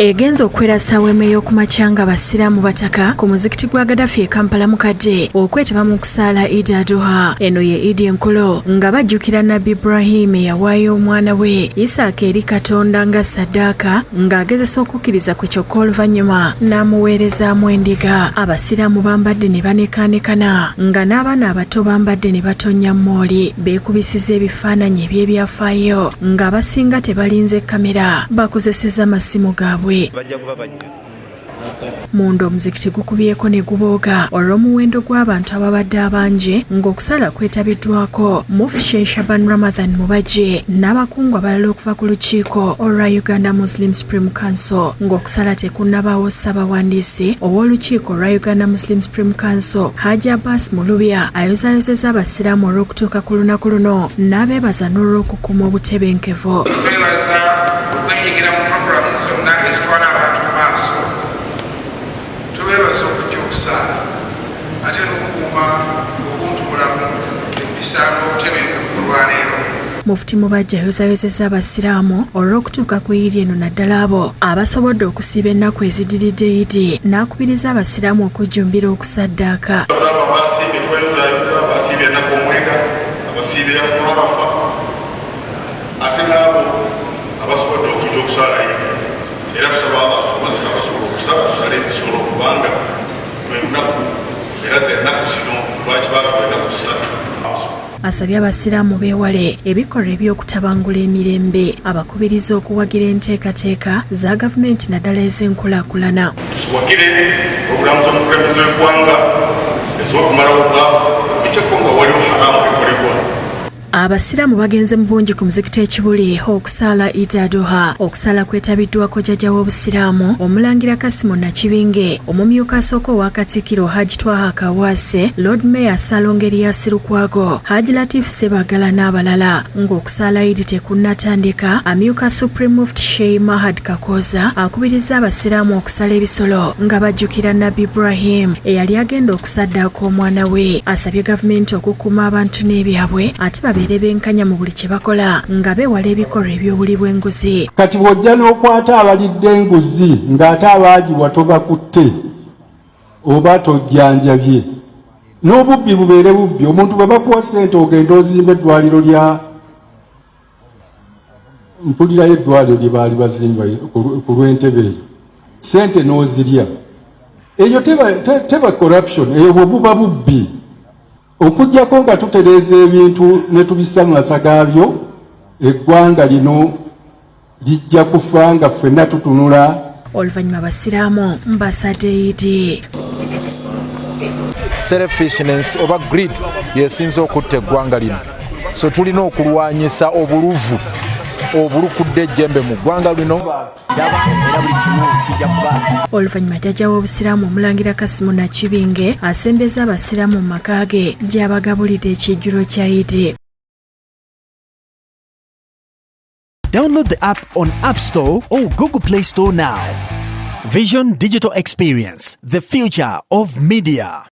egenza okwerasa weema ey'okumakya nga basiraamu bataka ku muzikiti gwa Gaddafi e Kampala mukadde okwetaba mu kusaala Eid Adha. Eno ye Eid enkulu nga bajjukira Nabbi Ibrahim eyawaayo omwana we Isaaka eri Katonda nga saddaaka ng'agezesa okukkiriza kwe kyokka oluvannyuma n'amuweerezaamu endiga. Abasiraamu bambadde ne banekaanekana nga n'abaana abato bambadde ne batonnya mooli beekubisiza ebifaananyi eby'ebyafaayo ng'abasinga tebalinze kamera bakozeseza amasimu gaabwe. Munda omuzikiti gukubyeko ne gubooga olw'omuwendo gw'abantu ababadde abangi ng'okusala kwetabiddwako Mufti Sheikh Shaban Ramadhan Mubajje n'abakungu abalala okuva ku lukiiko olwa Uganda Muslim Supreme Council ng'okusala tekunnabaawo Ssaabawandiisi ow'olukiiko olwa Uganda Muslim Supreme Council Haji Abbas Mulubya ayozaayozeza abasiraamu olw'okutuuka ku lunaku luno n'abeebaza n'olw'okukuuma obutebenkevu. Okwenyigira mu programs zonna ezitwala abantu mu maaso tubeebaza okujja okusaala ate n'okukuuma obuntubulamu ebisaala obutebenkevu ku lwaleero. Mufti Mubajje ayozaayozeza abasiraamu olw'okutuuka ku Eid eno naddala abo abasobodde okusiiba ennaku ezidiridde Eid n'akubiriza abasiraamu okujjumbira okusaddaaka. Abasiibye tweyozaayozeza abasiibye ennaku omwenda abasiibye mu Arafa ate n'abo abasobodde okujja okusala Eid era tusaba Allah tukozesa abasobola okusala tusale ebisolo kubanga lwelunaku era zennaku zino lwaki baatuwa ennaku 3. Asabye abasiraamu beewale ebikolwa eby'okutabangula emirembe abakubiriza okuwagira enteekateeka za gavumenti naddala ez'enkulaakulana. Tusiwagire pulogulaamu z'omukulembeze w'eggwanga ez'okumalawo obwavu okujjako nga waliwo haramu ekolebwa. Abasiraamu bagenze mu bungi ku muzikiti ekibuli okusaala Eid Adha. Okusaala kwetabiddwako jjajja w'obusiraamu Omulangira Kasimu Nakibinge, omumyuka asooka owa Katikkiro Haji Twaha Kawaase, Lord Mayor Ssalongeri Silukwago, Haji Latif Sebagala n'abalala. Ng'okusaala Eid tekunnatandika, amyuka Supreme Mufti Sheikh Mahad Kakooza akubiriza abasiraamu okusala ebisolo nga bajjukira Nabbi Ibrahim eyali agenda okusaddaaka omwana we. Asabye gavumenti okukuuma abantu n'ebyabwe ate babeere benkanya mu buli kye bakola nga beewala ebikolwa eby'obuli bw'enguzi. Kati bw'ojja n'okwata abalidde enguzi ng'ate abaagibwa tobakutte oba tojjanjabye n'obubbi bubeere bubbi. Omuntu bwe bakuwa ssente ogenda ozimba eddwaliro lya mpulirayo eddwaliro lye baali bazimba ku lw'Entebbe eyo ssente n'ozirya eyo teba corruption, eyo bwe buba bubbi. Okujjako nga tutereeza ebintu ne tubissa mu masa gaabyo eggwanga lino lijja kufa nga ffenna tutunula. Oluvannyuma abasiraamu mbasadde Eid. Selfishness oba greed yesinze okutta eggwanga lino, so tulina okulwanyisa obuluvu obulukudde ejjembe mu ggwanga lino. Oluvannyuma jjajja w'obusiraamu Omulangira Kasimu Nakibinge asembeza abasiraamu mu maka ge gy'abagabulidde ekijjulo kya Eid. Download the app on App Store or Google Play Store now. Vision Digital Experience, the future of media.